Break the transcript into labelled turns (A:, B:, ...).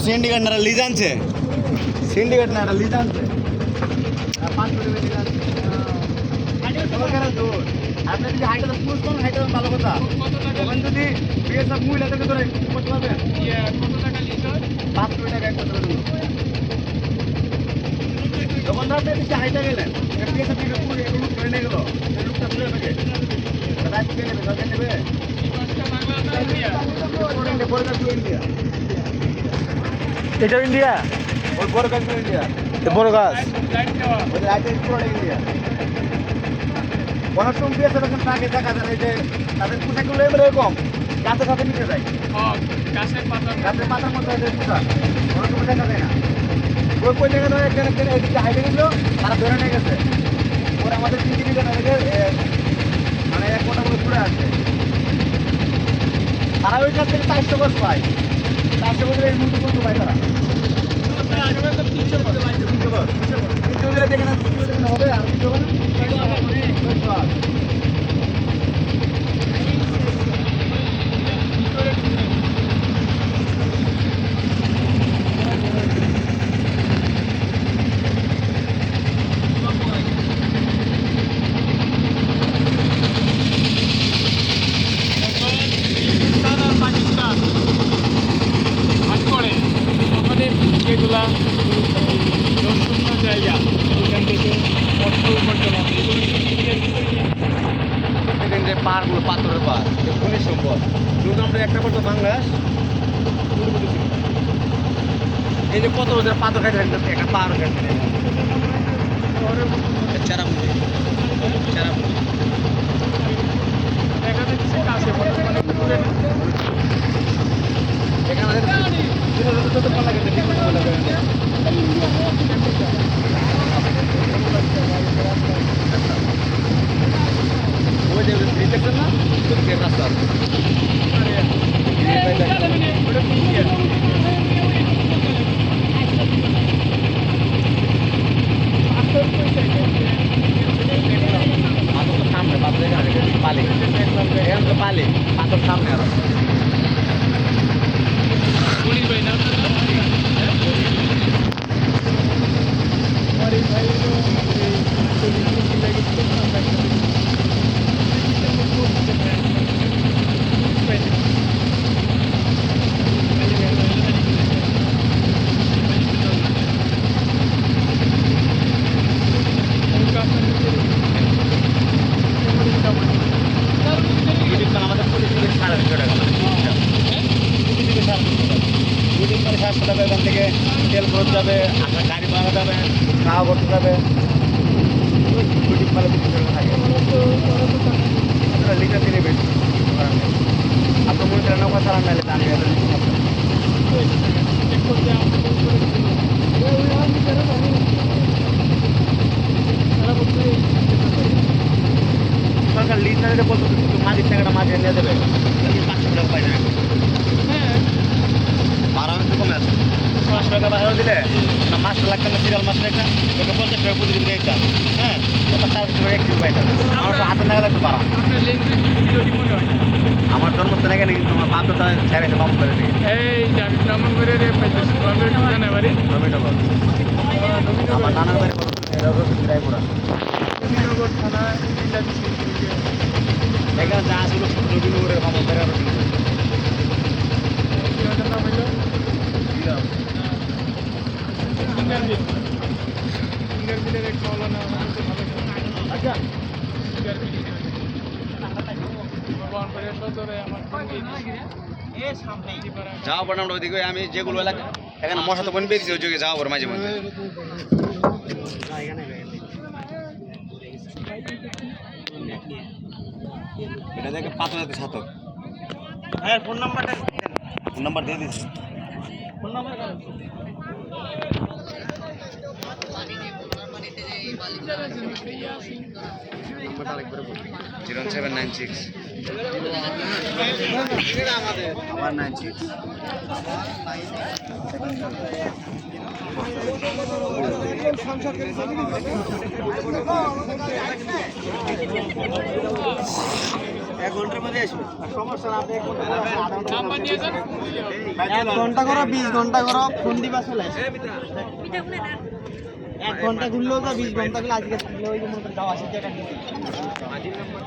A: Syndicate না lease আনছে, syndicate না লিজ আনছে। আপনি যদি হাইটা পুরুষ কোন হাইটা ভালো কথা, তখন যদি বিএসএফ মহিলা থেকে ধরে করতে পারবেন। কত টাকা লিটার? 500 টাকা এক কথা বলুন। যখন আপনি বেশি হাইটা গেলেন, বিএসএফ থেকে পুরো লুক ধরে নিয়ে গেল, লুকটা ধরে থাকে রাইট কে নেবে, সরকার নেবে। এটা ইন্ডিয়া, ওই বড় গাছ ইন্ডিয়া, বড় গাছ ইন্ডিয়া। অনেক সময় দিয়েছে তখন তাকে দেখা যায় এই যে তাদের পোশাকগুলো এরকম গাছের সাথে মিশে যায়, গাছের পাতার মধ্যে পোশাক অনেক সময় দেখা যায় না। ওই কোন জায়গায় এদিকে হাইটে গেছিল, তারা ধরে নিয়ে গেছে। ওরা আমাদের পৃথিবীতে না মানে এক মোটা করে ঘুরে আসছে। তারা ওই কাছ থেকে 400 গজ পায়, 400 গজের এই মুহূর্তে বলতে পায় তারা 300 গজ দেখে না, হবে আর কিছু হবে না।
B: জায়গা ওখান থেকে অর্থ উপার্জন হবে।
A: যে পাহাড়গুলো পাথরের পাহাড়, খনিজ সম্পদ। যেহেতু আমরা একটা করতো বাংলাদেশ, এই যে কত বছর পাথর খাইতে একটা পাহাড় খাইতে চারাপুরি চারাপুরি
B: দেখা যাচ্ছে কাছে
A: এখানে ওই যে দেখছেন না রাস্তা সামনে পালে পালে পাথর সামনে আরো আমাদের পুলিশ 250 টাকা এখান থেকে তেল খরচ যাবে, আপনার গাড়ি ভাড়া যাবে, খাওয়া করতে যাবে, লিটার দিনে বেশি আপনার মনে করেন নৌকা চালান নাহলে জানি সরকার লিটারে বলতে মাঝির টাকাটা মাঝে নিয়ে দেবে, 500 টাকা পাই না ভাড়া একটু কমে আছে। 500 টাকা ভাড়া দিলে না মাছটা লাগবে না, বিড়াল মাছ একটা 50 টাকা প্রতিদিন একটা, হ্যাঁ 40 টাকা একটু পাই আমার তো হাতে লাগা লাগবে ভাড়া। আমার জন্মস্থান এখানে, কিন্তু আমার বাধ্যতা ছেড়ে বাবু করে দিই
B: এই আমি ভ্রমণ করে রে পাইতেছি বাড়ি
A: আমার নানার বাড়ি রায়পুরা
B: নবীনগর থানা
A: এখানে যা আসলো রবীন্দ্রের ভ্রমণ করে
B: নাম হইল সিঙ্গার বিলের এক মৌলানা ভালো।
A: আচ্ছা যাওয়া পড়ে আমরা ওইদিকে, আমি যেগুলো এলাকা এখানে মশা তো বন পেয়েছি ওই জায়গায় যাওয়া পড়ে মাঝে মাঝে। এটা দেখে পাতনাতে ছাতক হ্যাঁ ফোন নাম্বারটা ফোন নাম্বার দিয়ে দিচ্ছি ফোন নাম্বার জিরো 796 আবার 96 এক ঘন্টার মধ্যে আসবে সমস্যা না আপনি এক ঘন্টা করো 20 ঘন্টা করো ফোন দিবা চলে আসবে 1 ঘন্টা ঘুরলেও তো 20 ঘন্টা গুলো আজকে থাকলে ওই মনে করে 80 টাকা দিতে মাঝির নাম্বার